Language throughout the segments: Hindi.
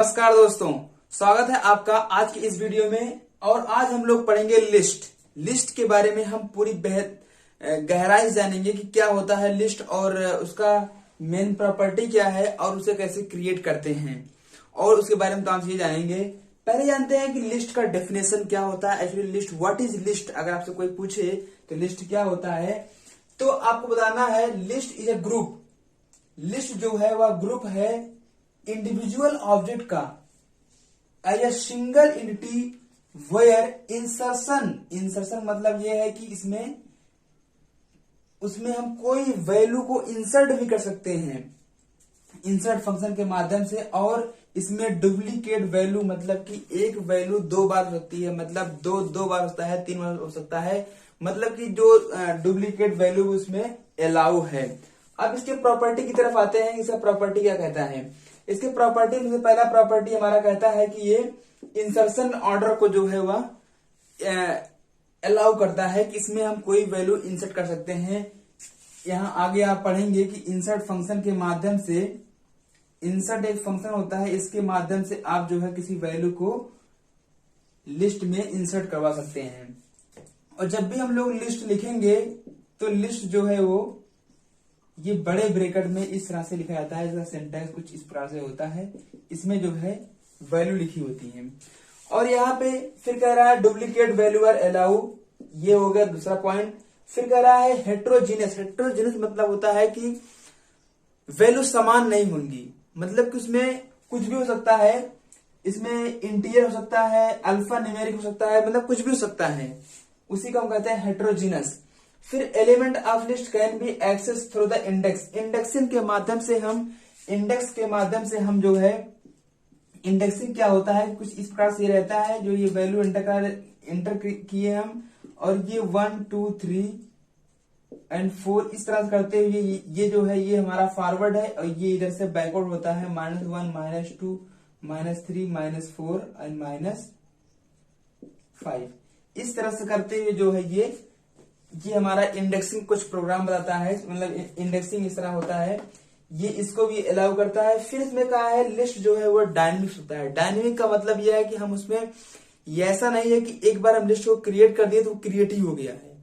नमस्कार दोस्तों, स्वागत है आपका आज की इस वीडियो में। और आज हम लोग पढ़ेंगे लिस्ट के बारे में। हम पूरी गहराई से जानेंगे कि क्या होता है लिस्ट और उसका मेन प्रॉपर्टी क्या है और उसे कैसे क्रिएट करते हैं, और उसके बारे में तमाम चीजें जानेंगे। पहले जानते हैं कि लिस्ट का डेफिनेशन क्या होता है। Actually list, what is list, अगर आपसे कोई पूछे तो लिस्ट क्या होता है, तो आपको बताना है list is a group. List जो है वह ग्रुप है इंडिविजुअल ऑब्जेक्ट का as a single entity where insertion मतलब यह है कि उसमें हम कोई वैल्यू को इंसर्ट भी कर सकते हैं इंसर्ट फंक्शन के माध्यम से। और इसमें डुप्लीकेट वैल्यू मतलब कि एक वैल्यू दो बार हो सकती है, मतलब दो बार होता है, तीन बार हो सकता है, मतलब कि जो डुप्लीकेट वैल्यू उसमें अलाउ है। अब इसके प्रॉपर्टी की तरफ आते हैं। इसका प्रॉपर्टी क्या कहता है। इसके प्रॉपर्टी में से पहला प्रॉपर्टी हमारा कहता है कि ये इंसर्शन ऑर्डर को जो है वह अलाउ करता है कि इसमें हम कोई वैल्यू इंसर्ट कर सकते हैं। यहां आगे आप पढ़ेंगे कि इंसर्ट फंक्शन के माध्यम से, इंसर्ट एक फंक्शन होता है, इसके माध्यम से आप जो है किसी वैल्यू को लिस्ट में इंसर्ट करवा सकते हैं। और जब भी हम लोग लिस्ट लिखेंगे तो लिस्ट जो है वो ये बड़े ब्रैकेट में इस तरह से लिखा जाता है। इसका सिंटैक्स कुछ इस प्रकार से होता है। इसमें जो है वैल्यू लिखी होती है। और यहाँ पे फिर कह रहा है डुप्लीकेट वैल्यू आर अलाउ, ये हो गया दूसरा पॉइंट। फिर कह रहा है हेट्रोजीनियस। हेट्रोजीनियस मतलब होता है कि वैल्यू समान नहीं होंगी, मतलब कि उसमें कुछ भी हो सकता है। इसमें इंटीजर हो सकता है, अल्फा न्यूमेरिक हो सकता है, मतलब कुछ भी हो सकता है। उसी को हम कहते हैं हेट्रोजीनियस। फिर element of list can be access through the index. Indexing के माध्यम से हम जो है, इंडेक्सिंग क्या होता है, कुछ इस प्रकार से रहता है। जो ये वैल्यू इंटर किए हम, और ये 1 2 3 एंड 4 इस तरह से करते हुए ये जो है ये हमारा फॉरवर्ड है, और ये इधर से बैकवर्ड होता है। -1 -2 -3 -4 एंड -5 इस तरह से करते हुए जो है ये हमारा इंडेक्सिंग कुछ प्रोग्राम बताता है। मतलब इंडेक्सिंग इस तरह होता है, ये इसको भी अलाउ करता है। फिर इसमें कहा है लिस्ट जो है वो डायनेमिक होता है। डायनेमिक का मतलब यह है कि हम उसमें, ये ऐसा नहीं है कि एक बार हम लिस्ट को क्रिएट कर दिए तो वो क्रिएट ही हो गया है।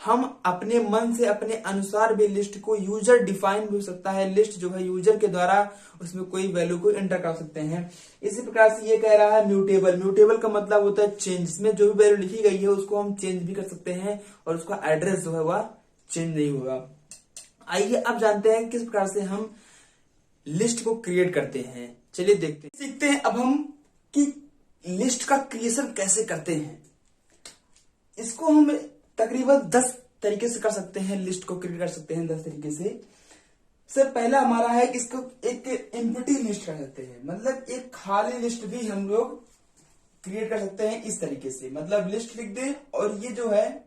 हम अपने मन से, अपने अनुसार भी लिस्ट को, यूजर डिफाइन भी हो सकता है लिस्ट जो है, यूजर के द्वारा उसमें कोई वैल्यू को एंटर कर सकते हैं। इसी प्रकार से ये कह रहा है म्यूटेबल। म्यूटेबल का मतलब होता है चेंज। इसमें जो भी वैल्यू लिखी गई है उसको हम चेंज भी कर सकते हैं, और उसका एड्रेस जो है वह चेंज नहीं होगा। आइए अब जानते हैं किस प्रकार से हम लिस्ट को क्रिएट करते हैं। चलिए देखते हैं, सीखते हैं अब हम कि लिस्ट का क्रिएशन कैसे करते हैं। इसको हम तकरीबन 10 तरीके से कर सकते हैं। लिस्ट को क्रिएट कर सकते हैं 10 तरीके से। सबसे पहला हमारा है कि इसको एक एम्प्टी लिस्ट कर सकते हैं, मतलब एक खाली लिस्ट भी हम लोग क्रिएट कर सकते हैं इस तरीके से। मतलब लिस्ट लिख दें, और ये जो है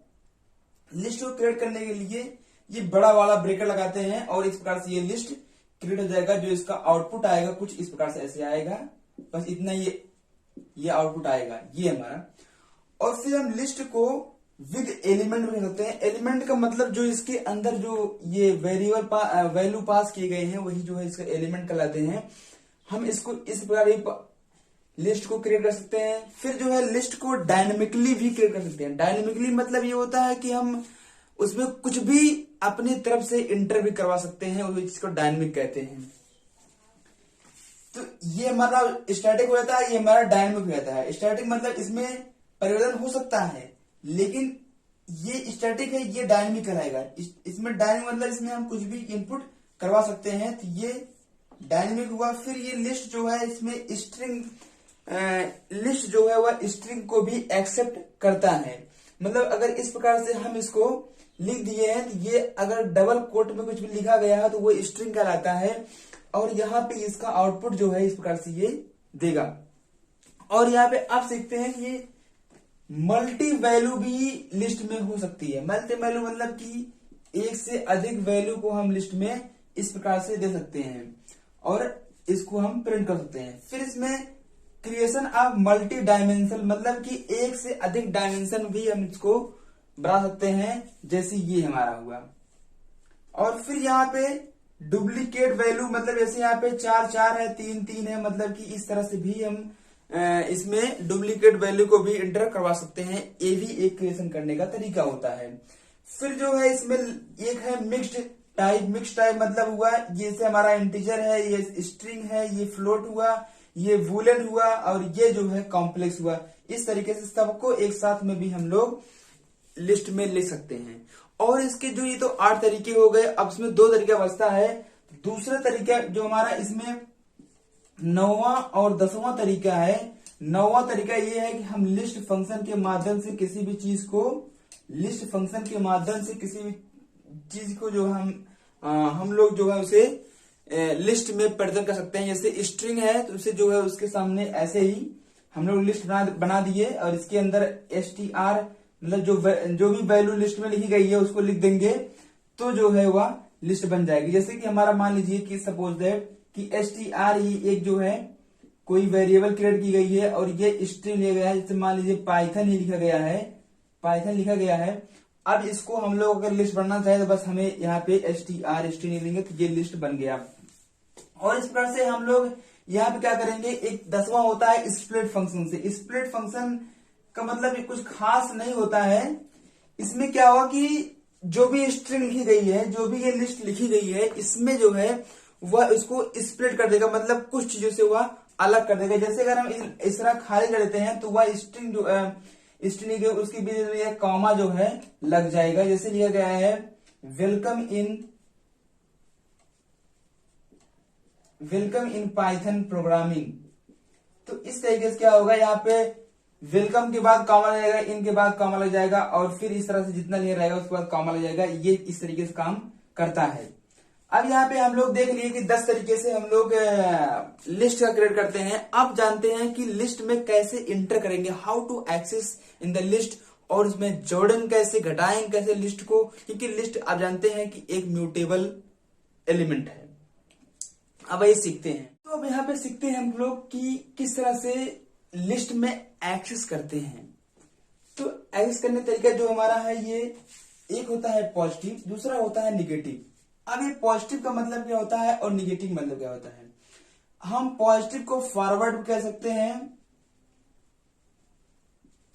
लिस्ट को क्रिएट करने के लिए ये बड़ा वाला ब्रेकर लगाते हैं, और इस प्रकार से ये लिस्ट क्रिएट हो जाएगा। जो इसका आउटपुट आएगा कुछ इस प्रकार से ऐसे आएगा, बस इतना ये आउटपुट आएगा, ये हमारा। और फिर हम लिस्ट को विद एलिमेंट में रखते हैं। एलिमेंट का मतलब जो इसके अंदर जो ये वेरिएबल वैल्यू पास किए गए हैं वही जो है इसका एलिमेंट कहलाते हैं। हम इसको इस प्रकार लिस्ट को क्रिएट कर सकते हैं। फिर जो है लिस्ट को डायनेमिकली भी क्रिएट कर सकते हैं। डायनेमिकली मतलब ये होता है कि हम उसमें कुछ भी अपनी तरफ से इंटर भी करवा सकते हैं, और इसको डायनेमिक कहते हैं। तो ये हमारा स्टैटिक हो जाता है, ये हमारा डायनेमिक हो जाता है। स्टैटिक मतलब इसमें परिवर्तन हो सकता है, लेकिन ये स्टैटिक है, ये डायनेमिक कहलाएगा। इसमें डायनेमिक मतलब इसमें हम कुछ भी इनपुट करवा सकते हैं, तो ये डायनेमिक हुआ। फिर ये लिस्ट जो है, इसमें लिस्ट जो है वह स्ट्रिंग को भी एक्सेप्ट करता है। मतलब अगर इस प्रकार से हम इसको लिख दिए हैं, तो ये अगर डबल कोट में कुछ भी लिखा गया है तो वो स्ट्रिंग कहलाता है, और यहाँ पे इसका आउटपुट जो है इस प्रकार से ये देगा। और यहाँ पे आप सीखते हैं कि ये मल्टी वैल्यू भी लिस्ट में हो सकती है। मल्टी वैल्यू मतलब कि एक से अधिक वैल्यू को हम लिस्ट में इस प्रकार से दे सकते हैं, और इसको हम प्रिंट कर सकते हैं। फिर इसमें क्रिएशन ऑफ मल्टी डायमेंशन, मतलब कि एक से अधिक डायमेंशन भी हम इसको बना सकते हैं, जैसे ये हमारा हुआ। और फिर यहाँ पे डुप्लीकेट वैल्यू मतलब जैसे यहाँ पे 4 4 है, 3 3 है, मतलब कि इस तरह से भी हम इसमें डुप्लीकेट वैल्यू को भी इंटर करवा सकते हैं। ये भी एक क्रिएशन करने का तरीका होता है। फिर जो है इसमें एक है मिक्स्ड टाइप। मिक्स्ड टाइप मतलब हुआ जैसे हमारा इंटीजर है, ये स्ट्रिंग है, ये फ्लोट हुआ, ये वूलन हुआ और ये जो है कॉम्प्लेक्स हुआ। इस तरीके से सबको एक साथ में भी हम लोग लिस्ट में ले सकते हैं। और इसके जो ये तो 8 तरीके हो गए। अब इसमें 2 तरीका बचता है। दूसरा तरीका जो हमारा इसमें 9वां और 10वां तरीका है। 9वां तरीका ये है कि हम लिस्ट फंक्शन के माध्यम से किसी भी चीज को जो हम लोग जो है उसे लिस्ट में प्रेजेंट कर सकते हैं। जैसे स्ट्रिंग है तो उसे जो है उसके सामने ऐसे ही हम लोग लिस्ट बना दिए और इसके अंदर str मतलब जो भी वैल्यू लिस्ट में लिखी गई है उसको लिख देंगे तो जो है वह लिस्ट बन जाएगी। जैसे कि हमारा मान लीजिए कि सपोज दैट कि str ही एक जो है कोई वेरिएबल क्रिएट की गई है और ये स्ट्रिंग लिया गया है। जैसे मान लीजिए पाइथन ही लिखा गया है। अब इसको हम लोग अगर लिस्ट बनना चाहे तो बस हमें यहाँ पे str स्ट्रिंग लिखेंगे तो ये लिस्ट बन गया। और इस प्रकार से हम लोग यहाँ पे क्या करेंगे, एक 10वां होता है स्प्लिट फंक्शन से। स्प्लिट फंक्शन का मतलब कुछ खास नहीं होता है। इसमें क्या होगा कि जो भी स्ट्रिंग लिखी गई है, जो भी ये लिस्ट लिखी गई है, इसमें जो है वह इसको स्प्लिट कर देगा, मतलब कुछ चीजों से वह अलग कर देगा। जैसे अगर हम इस तरह खाली कर देते हैं तो वह स्ट्रिंग जो स्ट्रिंग उसकी बीच में कॉमा जो है लग जाएगा। जैसे लिखा गया है वेलकम इन पाइथन प्रोग्रामिंग, तो इस तरीके से क्या होगा, यहाँ पे वेलकम के बाद कॉमा लग जाएगा, इन के बाद कॉमा लग जाएगा और फिर इस तरह से जितना लिखा रहेगा उसके बाद कॉमा लग जाएगा। ये इस तरीके से काम करता है। अब यहाँ पे हम लोग देख लिए कि 10 तरीके से हम लोग लिस्ट का क्रिएट करते हैं। अब जानते हैं कि लिस्ट में कैसे इंटर करेंगे, how to access in the list, और इसमें जोड़ें कैसे, घटाएं कैसे लिस्ट को, क्योंकि लिस्ट आप जानते हैं कि एक म्यूटेबल एलिमेंट है। अब ये सीखते हैं। तो अब यहाँ पे सीखते हैं हम लोग कि किस तरह से लिस्ट में एक्सेस करते हैं। तो एक्सेस करने का तरीका जो हमारा है, ये एक होता है पॉजिटिव, दूसरा होता है निगेटिव। अब ये पॉजिटिव का मतलब क्या होता है और निगेटिव मतलब क्या होता है। हम पॉजिटिव को फॉरवर्ड कह सकते हैं,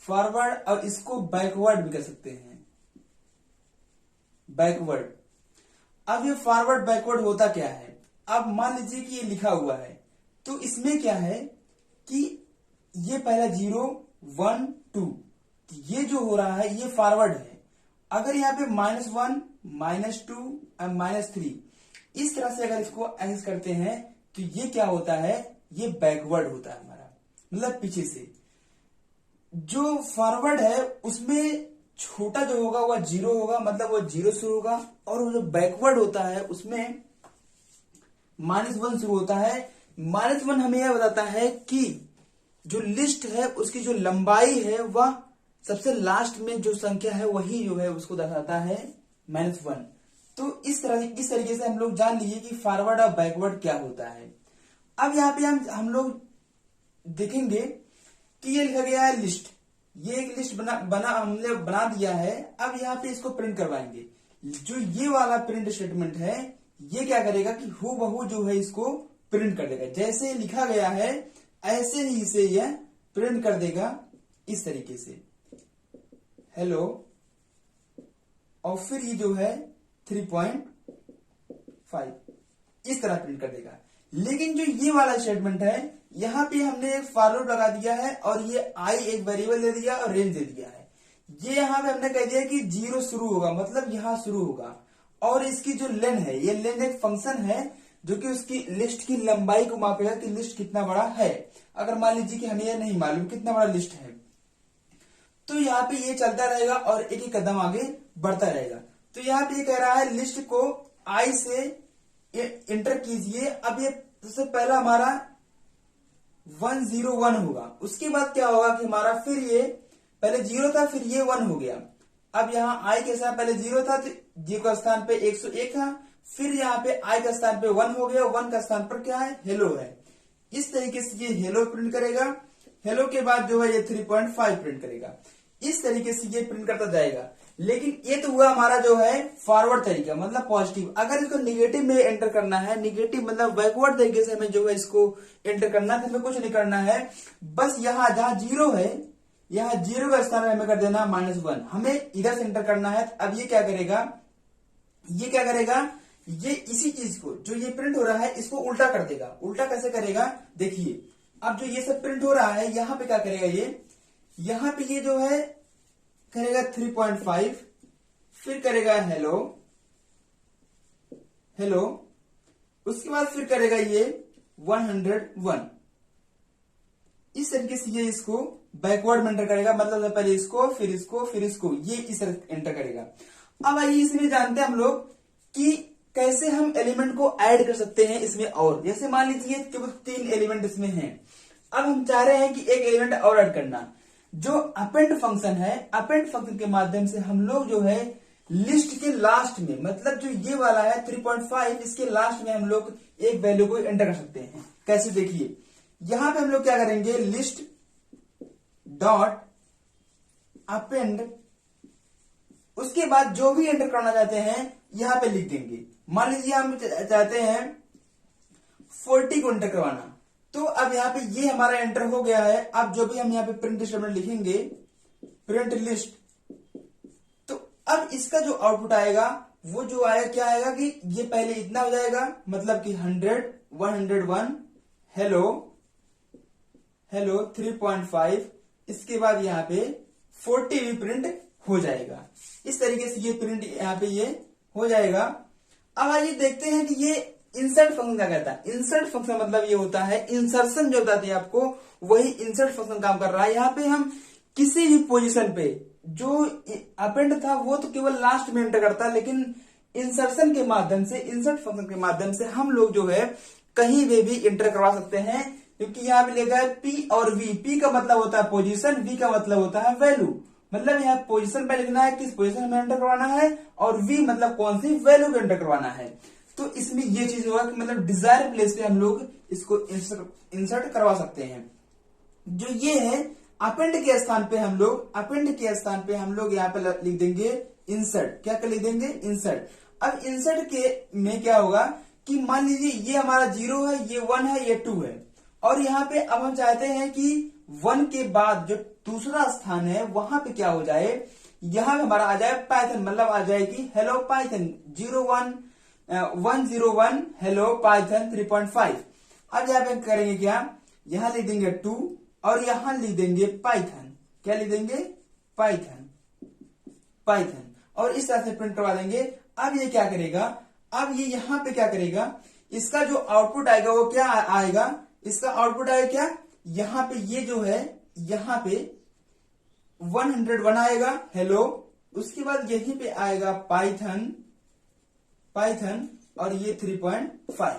फॉरवर्ड, और इसको बैकवर्ड भी कह सकते हैं, बैकवर्ड। अब ये फॉरवर्ड बैकवर्ड होता क्या है। अब मान लीजिए कि ये लिखा हुआ है तो इसमें क्या है कि ये पहला 0 1 2, ये जो हो रहा है ये फॉरवर्ड है। अगर यहाँ पे -1 -2 और -3 इस तरह से अगर इसको एक्सेस करते हैं तो ये क्या होता है, ये बैकवर्ड होता है हमारा, मतलब पीछे से। जो फॉरवर्ड है उसमें छोटा जो होगा वह 0 होगा, मतलब वो 0 शुरू होगा, और वो जो बैकवर्ड होता है उसमें -1 शुरू होता है। -1 हमें यह बताता है कि जो लिस्ट है उसकी जो लंबाई है वह सबसे लास्ट में जो संख्या है वही जो है उसको दर्शाता है -1। तो इस तरीके से हम लोग जान लीजिए कि फॉरवर्ड और बैकवर्ड क्या होता है। अब यहाँ पे हम लोग देखेंगे कि ये लिखा गया है लिस्ट, ये एक लिस्ट हमने बना दिया है। अब यहाँ पे इसको प्रिंट करवाएंगे। जो ये वाला प्रिंट स्टेटमेंट है ये क्या करेगा कि हूबहू जो है इसको प्रिंट कर देगा, जैसे लिखा गया है ऐसे ही इसे यह प्रिंट कर देगा इस तरीके से, हेलो, और फिर ये जो है 3.5 इस तरह प्रिंट कर देगा। लेकिन जो ये वाला स्टेटमेंट है यहां पे हमने एक फॉर लूप लगा दिया है और ये आई एक वेरिएबल दे दिया और रेंज दे दिया है। ये यहां पे हमने कह दिया कि 0 शुरू होगा, मतलब यहां शुरू होगा, और इसकी जो लेन है, ये लेन एक फंक्शन है जो कि उसकी लिस्ट की लंबाई को मापेगा कि लिस्ट कितना बड़ा है। अगर मान लीजिए कि हमें यह नहीं मालूम कितना बड़ा लिस्ट है तो यहाँ पे ये चलता रहेगा और एक एक कदम आगे बढ़ता रहेगा। तो यहाँ पे ये कह रहा है लिस्ट को आई से इंटर कीजिए। अब ये सबसे पहला हमारा 101 होगा, उसके बाद क्या होगा कि हमारा फिर ये पहले 0 था फिर ये 1 हो गया। अब यहाँ आई के साथ पहले 0 था तो 0 का स्थान पे 101 था, फिर यहाँ पे आई का स्थान पे 1 हो गया, 1 का स्थान पर क्या है, हेलो है। इस तरीके से ये हेलो प्रिंट करेगा। हेलो के बाद जो है ये 3.5 प्रिंट करेगा। इस तरीके से ये प्रिंट करता जाएगा। लेकिन ये तो हुआ हमारा जो है फॉरवर्ड तरीका, मतलब पॉजिटिव। अगर इसको निगेटिव में एंटर करना है, निगेटिव मतलब बैकवर्ड तरीके से हमें जो है इसको एंटर करना है, तो हमें कुछ नहीं करना है, बस यहाँ जहां जीरो है, यहाँ जीरो का स्थान हमें कर देना -1, हमें इधर से एंटर करना है। अब ये क्या करेगा, ये क्या करेगा, ये इसी चीज को जो ये प्रिंट हो रहा है इसको उल्टा कर देगा। उल्टा कैसे करेगा, देखिए अब जो ये सब प्रिंट हो रहा है यहां पे क्या करेगा, ये यहां पे ये जो है करेगा 3.5, फिर करेगा हेलो हेलो, उसके बाद फिर करेगा ये 101। इस तरीके से ये इसको बैकवर्ड में एंटर करेगा, मतलब पहले इसको फिर इसको फिर इसको, ये इस तरह एंटर करेगा। अब आइए इसमें जानते हैं हम लोग कि कैसे हम एलिमेंट को ऐड कर सकते हैं इसमें। और जैसे मान लीजिए केवल 3 एलिमेंट इसमें हैं, अब हम चाह रहे हैं कि एक एलिमेंट और ऐड करना। जो अपेंड फंक्शन है, अपेंड फंक्शन के माध्यम से हम लोग जो है लिस्ट के लास्ट में, मतलब जो ये वाला है 3.5, इसके लास्ट में हम लोग एक वैल्यू को एंटर कर सकते हैं। कैसे, देखिए यहां पे हम लोग क्या करेंगे, लिस्ट डॉट अपेंड, उसके बाद जो भी एंटर करना चाहते हैं यहां पे लिख देंगे। मान लीजिए हम चाहते हैं 40 को एंटर करवाना, तो अब यहाँ पे ये हमारा एंटर हो गया है। अब जो भी हम यहाँ पे प्रिंट स्टेटमेंट लिखेंगे, प्रिंट लिस्ट, तो अब इसका जो आउटपुट आएगा वो जो आएगा क्या आएगा कि ये पहले इतना हो जाएगा, मतलब कि 100, 101, हेलो हेलो 3.5, इसके बाद यहाँ पे 40 भी प्रिंट हो जाएगा। इस तरीके से ये प्रिंट यहाँ पे ये हो जाएगा। अब आइए देखते हैं कि ये इंसर्ट फंक्शन क्या कहता है। इंसर्ट फंक्शन मतलब ये होता है इंसर्शन, जो बताते हैं आपको वही इंसर्ट फंक्शन काम कर रहा है। यहाँ पे हम किसी भी पोजीशन पे जो अपेंड था वो तो केवल लास्ट में एंटर करता है, लेकिन इंसर्शन के माध्यम से, इंसर्ट फंक्शन के माध्यम से हम लोग जो है कहीं भी एंटर करवा सकते हैं। क्योंकि यहाँ पे लिखा है P और V, P का मतलब होता है पोजीशन, V का मतलब होता है वैल्यू। मतलब यहाँ पोजीशन पे लिखना है किस पोजीशन में एंटर करवाना है, और V मतलब कौन सी वैल्यू को एंटर करवाना है। तो इसमें ये चीज होगा कि मतलब डिजायर प्लेस पे हम लोग इसको इंसर्ट करवा सकते हैं। जो ये है अपेंड के स्थान पे हम लोग, अपेंड के स्थान पे हम लोग यहाँ पे लिख देंगे इंसर्ट। क्या कर लिख देंगे, इंसर्ट। अब इंसर्ट के में क्या होगा कि मान लीजिए ये हमारा 0 है, ये 1 है, ये 2 है, और यहाँ पे अब हम चाहते हैं कि 1 के बाद जो दूसरा स्थान है वहां पे क्या हो जाए, यहां पे हमारा आ जाए पाइथन, मतलब आ जाएगी हेलो पाइथन 101 हेलो पाइथन 3.5। अब यहाँ पे करेंगे क्या, यहां लिख देंगे 2 और यहां लिख देंगे पाइथन। क्या लिख देंगे, पाइथन, पाइथन, और इस तरह से प्रिंट करवा देंगे। अब ये क्या करेगा, अब ये यहां पे क्या करेगा, इसका जो आउटपुट आएगा वो क्या आएगा, इसका आउटपुट आएगा क्या, यहां पे ये जो है यहां पे 101 आएगा हेलो, उसके बाद यहीं पे आएगा पाइथन, पाइथन, और ये 3.5।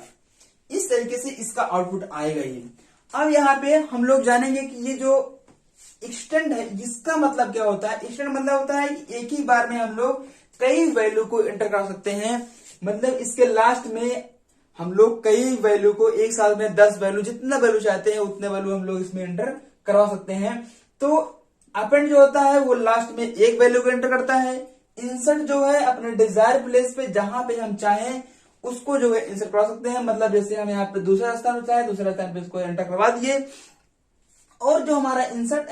इस तरीके से इसका आउटपुट आएगा ये। अब यहाँ पे हम लोग जानेंगे कि ये जो एक्सटेंड है इसका मतलब क्या होता है। एक्सटेंड मतलब होता है कि एक ही बार में हम लोग कई वैल्यू को एंटर कर सकते हैं। मतलब इसके लास्ट में हम लोग कई वैल्यू को एक साल में 10 वैल्यू, जितना वैल्यू चाहते हैं उतने वैल्यू हम लोग इसमें एंटर करवा सकते हैं। तो अपेंड जो होता है वो लास्ट में एक वैल्यू को एंटर करता है। इंसर्ट जो है अपने डिजायर प्लेस पे जहां पे हम चाहें उसको जो है इंसर्ट करवा सकते हैं। मतलब जैसे हम यहाँ पे दूसरा स्थान चाहे दूसरा स्थान पे इसको एंटर करवा दिए। और जो हमारा इंसर्ट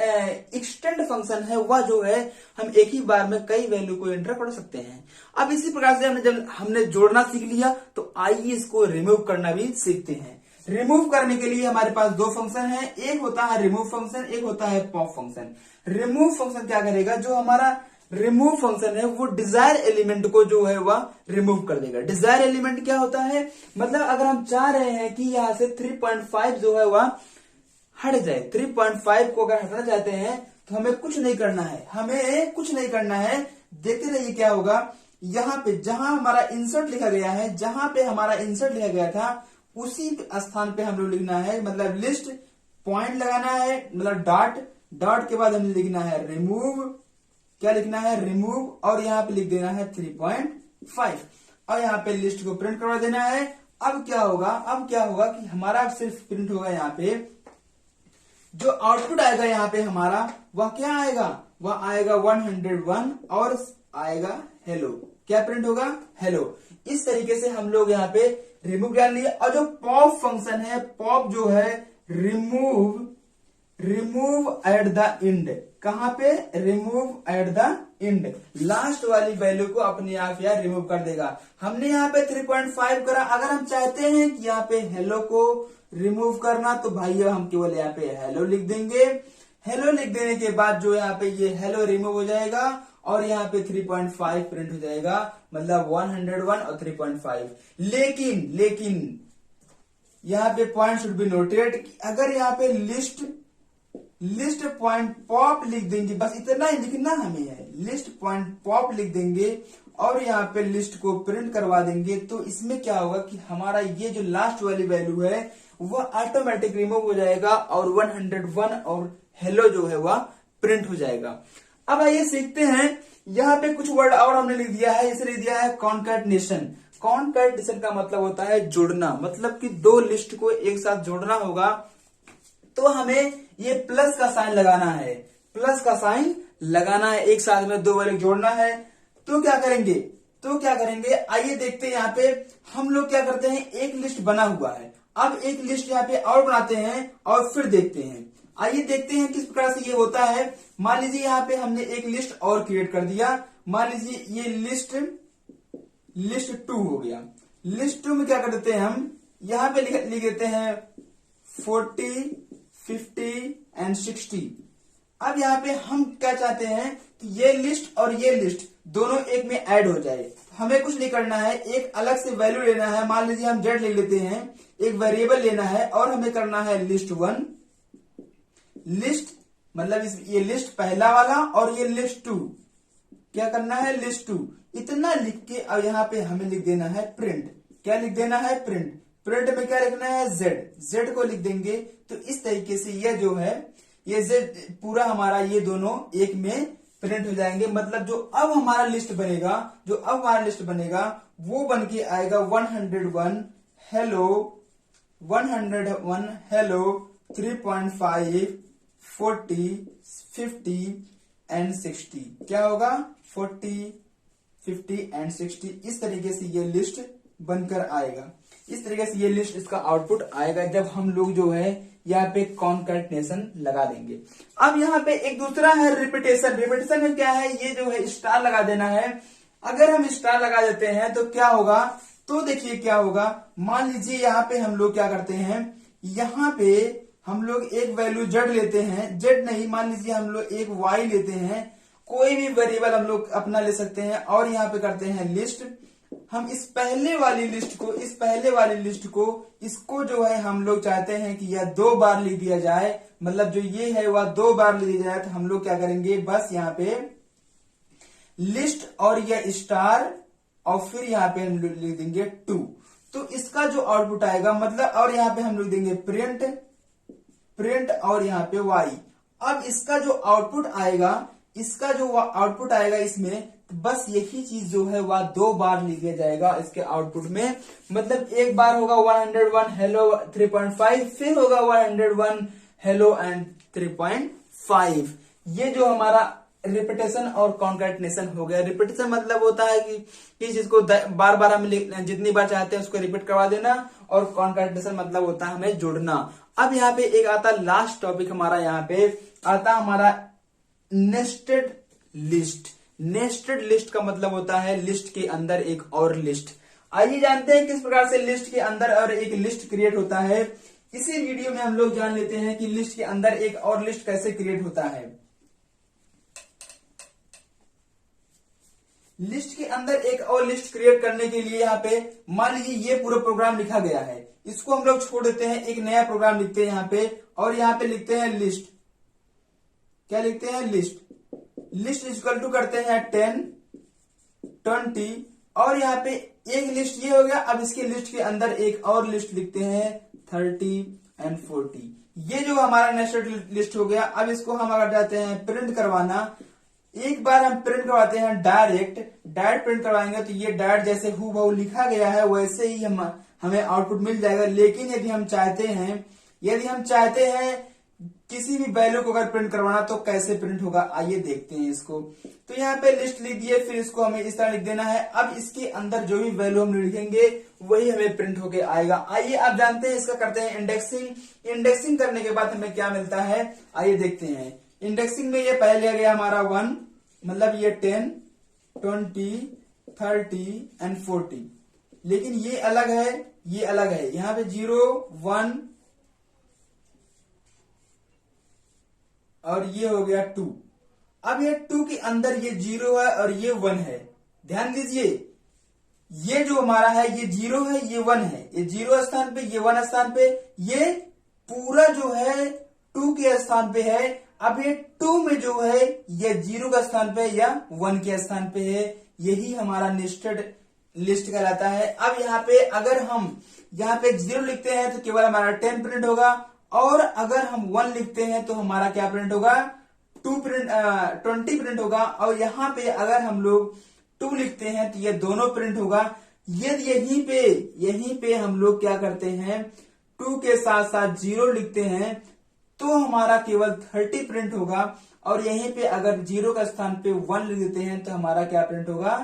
एक्सटेंड फंक्शन है वह जो है हम एक ही बार में कई वैल्यू को एंटर कर सकते हैं। अब इसी प्रकार से जब हमने जोड़ना सीख लिया तो आइए इसको रिमूव करना भी सीखते हैं। रिमूव करने के लिए हमारे पास दो फंक्शन है, एक होता है रिमूव फंक्शन, एक होता है पॉप फंक्शन। रिमूव फंक्शन क्या करेगा, जो हमारा रिमूव फंक्शन है वो डिजायर एलिमेंट को जो है वह रिमूव कर देगा। डिजायर एलिमेंट क्या होता है, मतलब अगर हम चाह रहे हैं कि यहां से 3.5 जो है वह हट जाए, 3.5 को अगर हटाना चाहते हैं तो हमें कुछ नहीं करना है, हमें कुछ नहीं करना है। देखते रहिए क्या होगा। यहाँ पे जहां हमारा इंसर्ट लिखा गया है, जहां पे हमारा इंसर्ट लिखा गया था उसी स्थान पे हम लोग लिखना है, मतलब लिस्ट पॉइंट लगाना है, मतलब डॉट, डॉट के बाद हमें लिखना है रिमूव। क्या लिखना है, रिमूव, और यहाँ पे लिख देना है 3.5 और यहाँ पे लिस्ट को प्रिंट करवा देना है। अब क्या होगा, अब क्या होगा कि हमारा सिर्फ प्रिंट होगा, यहाँ पे जो आउटपुट आएगा यहाँ पे हमारा वह क्या आएगा, वह आएगा 101 और आएगा हेलो। क्या प्रिंट होगा? हेलो। इस तरीके से हम लोग यहाँ पे रिमूव डाल लिए। और जो पॉप फंक्शन है, पॉप जो है रिमूव एट द एंड। कहां पे? Remove at the end. Last वाली वैल्यू को अपने आप यहाँ रिमूव कर देगा। हमने यहाँ पे 3.5 करा। अगर हम चाहते हैं कि यहाँ पे हेलो को रिमूव करना तो भाई हम केवल यहाँ पे हेलो लिख देंगे। हेलो लिख देने के बाद जो यहाँ पे ये हेलो रिमूव हो जाएगा और यहाँ पे 3.5 प्रिंट हो जाएगा, मतलब 101 और 3.5। लेकिन यहाँ पे पॉइंट शुड बी नोटेड कि अगर यहाँ पे लिस्ट पॉइंट पॉप लिख देंगे, बस इतना ही लिखना हमें है, लिस्ट पॉइंट पॉप लिख देंगे और यहाँ पे लिस्ट को प्रिंट करवा देंगे, तो इसमें क्या होगा कि हमारा ये जो लास्ट वाली वैल्यू है वह ऑटोमेटिक रिमूव हो जाएगा और 101 और हेलो जो है वह प्रिंट हो जाएगा। अब आइए सीखते हैं। यहाँ पे कुछ वर्ड और हमने लिख दिया है, इसे लिख दिया है कॉन्कैटिनेशन। कॉन्कैटिनेशन का मतलब होता है जोड़ना, मतलब कि दो लिस्ट को एक साथ जोड़ना होगा तो हमें ये प्लस का साइन लगाना है, प्लस का साइन लगाना है, एक साथ में दो वैल्यू जोड़ना है। तो क्या करेंगे आइए देखते हैं। यहाँ पे हम लोग क्या करते हैं, एक लिस्ट बना हुआ है, अब एक लिस्ट यहाँ पे और बनाते हैं और फिर देखते हैं। आइए देखते हैं किस प्रकार से ये होता है। मान लीजिए यहाँ पे हमने एक लिस्ट और क्रिएट कर दिया। मान लीजिए ये लिस्ट 2 हो गया। लिस्ट 2 में क्या कर देते हैं, हम यहाँ पे लिख देते हैं 40, 50 एंड 60। अब यहाँ पे हम क्या चाहते हैं कि ये लिस्ट और ये लिस्ट दोनों एक में ऐड हो जाए। हमें कुछ नहीं करना है, एक अलग से वैल्यू लेना है। मान लीजिए हम z ले लेते हैं, एक वेरिएबल लेना है और हमें करना है लिस्ट 1, लिस्ट मतलब ये लिस्ट पहला वाला और ये लिस्ट 2। क्या करना है, लिस्ट 2 इतना लिख के अब यहाँ पे हमें लिख देना है प्रिंट। क्या लिख देना है, प्रिंट। प्रिंट में क्या लिखना है, z को लिख देंगे। तो इस तरीके से ये जो है ये z पूरा हमारा ये दोनों एक में प्रिंट हो जाएंगे। मतलब जो अब हमारा लिस्ट बनेगा वो बन के आएगा 101 हेलो, 3.5, 40, 50 एंड 60। क्या होगा, 40, 50 एंड 60। इस तरीके से ये लिस्ट बनकर आएगा। इस तरीके से ये लिस्ट इसका आउटपुट आएगा जब हम लोग जो है यहाँ पे कॉन्कैटिनेशन लगा देंगे। अब यहाँ पे एक दूसरा है रिपीटेशन। रिपीटेशन में क्या है, ये जो है स्टार लगा देना है। अगर हम स्टार लगा देते हैं तो क्या होगा, तो देखिए क्या होगा। मान लीजिए यहाँ पे हम लोग क्या करते हैं, यहाँ पे हम लोग एक वैल्यू z लेते हैं, z नहीं, मान लीजिए हम लोग एक y लेते हैं, कोई भी वेरिएबल हम लोग अपना ले सकते हैं और यहाँ पे करते हैं लिस्ट। हम इस पहले वाली लिस्ट को इसको जो है हम लोग चाहते हैं कि यह 2 बार लिख दिया जाए, मतलब जो ये है वह 2 बार लिख दिया जाए। तो हम लोग क्या करेंगे, बस यहाँ पे लिस्ट और यह स्टार और फिर यहाँ पे हम लोग लिख देंगे 2। तो इसका जो आउटपुट आएगा मतलब, और यहाँ पे हम लोग देंगे प्रिंट और यहाँ पे y। अब इसका जो आउटपुट आएगा इसमें बस यही चीज जो है वह 2 बार लिखा जाएगा इसके आउटपुट में। मतलब एक बार होगा 101 हेलो 3.5, फिर होगा 101 हेलो एंड 3.5। ये जो हमारा रिपीटेशन और कॉन्कैटिनेशन हो गया। रिपीटेशन मतलब होता है कि किस चीज को बार बार हम जितनी बार चाहते हैं उसको रिपीट करवा देना, और कॉन्कैटिनेशन मतलब होता है हमें जोड़ना। अब यहाँ पे एक आता लास्ट टॉपिक हमारा, यहाँ पे आता हमारा नेस्टेड लिस्ट। नेस्टेड लिस्ट का मतलब होता है लिस्ट के अंदर एक और लिस्ट। आइए जानते हैं किस प्रकार से लिस्ट के अंदर और एक लिस्ट क्रिएट होता है। इसी वीडियो में हम लोग जान लेते हैं कि लिस्ट के अंदर एक और लिस्ट कैसे क्रिएट होता है। लिस्ट के अंदर एक और लिस्ट क्रिएट करने के लिए यहाँ पे मान लीजिए ये पूरा प्रोग्राम लिखा गया है, इसको हम लोग छोड़ देते हैं, एक नया प्रोग्राम लिखते हैं यहाँ पे, और यहाँ पे लिखते हैं लिस्ट। क्या लिखते हैं, लिस्ट इक्वल टू करते हैं 10, 20, और यहाँ पे एक लिस्ट ये हो गया। अब इसके लिस्ट के अंदर एक और लिस्ट लिखते हैं 30 एंड 40। ये जो हमारा नेस्टेड लिस्ट हो गया। अब इसको हम अगर चाहते हैं प्रिंट करवाना, एक बार हम प्रिंट करवाते हैं डायरेक्ट प्रिंट करवाएंगे तो ये डायरेक्ट जैसे हूबहू लिखा गया है वैसे ही हमें आउटपुट मिल जाएगा। लेकिन यदि हम चाहते हैं किसी भी वैल्यू को अगर प्रिंट करवाना तो कैसे प्रिंट होगा, आइए देखते हैं इसको। तो यहाँ पे लिस्ट लिख दिए, फिर इसको हमें इस तरह लिख देना है। अब इसके अंदर जो भी वैल्यू हम लिखेंगे वही हमें प्रिंट होके आएगा। आइए आप जानते हैं इसका करते हैं इंडेक्सिंग। इंडेक्सिंग करने के बाद हमें क्या मिलता है, आइए देखते हैं। इंडेक्सिंग में ये पहले आ गया हमारा 1, मतलब ये 10, 20, 30 एंड 40, लेकिन ये अलग है, ये अलग है। यहाँ पे 0, 1 और ये हो गया 2। अब ये 2 के अंदर ये 0 है और ये 1 है। ध्यान दीजिए, ये जो हमारा है ये 0 है, ये 1 है। ये 0 स्थान पे, ये 1 स्थान पे, ये पूरा जो है 2 के स्थान पे है। अब ये 2 में जो है ये 0 का स्थान पे या 1 के स्थान पे है। यही हमारा नेस्टेड लिस्ट कहलाता है। अब यहाँ पे अगर हम यहाँ पे 0 लिखते हैं तो केवल हमारा 10 प्रिंट होगा, और अगर हम 1 लिखते हैं तो हमारा क्या प्रिंट होगा, 20 प्रिंट होगा। और यहाँ पे अगर हम लोग 2 लिखते हैं तो ये दोनों प्रिंट होगा। यदि यहीं पे हम लोग क्या करते हैं, 2 के साथ साथ 0 लिखते हैं तो हमारा केवल 30 प्रिंट होगा। और यहीं पे अगर 0 का स्थान पे 1 लिख देते हैं तो हमारा क्या प्रिंट होगा,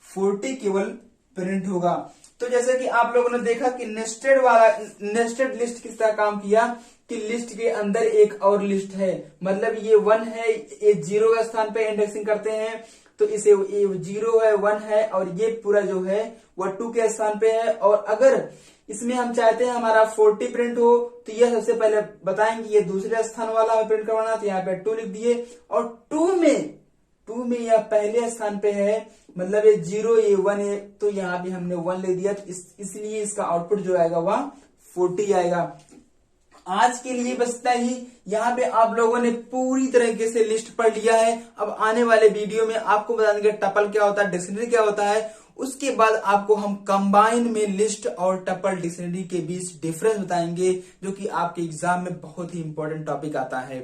40 केवल प्रिंट होगा। तो जैसे कि आप लोगों ने देखा कि नेस्टेड लिस्ट किस तरह काम किया, कि लिस्ट के अंदर एक और लिस्ट है, मतलब ये 1 है, ये 0 का स्थान पे इंडेक्सिंग करते हैं तो इसे 0 है, 1 है, और ये पूरा जो है वह 2 के स्थान पे है। और अगर इसमें हम चाहते हैं हमारा 40 प्रिंट हो तो ये सबसे पहले बताएंगे ये दूसरे स्थान वाला हमें प्रिंट करवाना, तो यहाँ पे 2 लिख दिए। और 2 में यह पहले स्थान पे है, मतलब ये 0, ये 1 है, तो यहाँ पे हमने 1 ले दिया, तो इसलिए इसका आउटपुट जो आएगा वह 40 आएगा। आज के लिए बस इतना ही। यहाँ पे आप लोगों ने पूरी तरीके से लिस्ट पढ़ लिया है। अब आने वाले वीडियो में आपको बता देंगे टपल क्या होता है, डिक्शनरी क्या होता है। उसके बाद आपको हम कंबाइन में लिस्ट और टपल डिक्शनरी के बीच डिफरेंस बताएंगे, जो कि आपके एग्जाम में बहुत ही इंपॉर्टेंट टॉपिक आता है।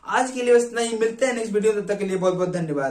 आज के लिए बस इतना ही, मिलते हैं नेक्स्ट वीडियो में, तब तक के लिए बहुत बहुत धन्यवाद।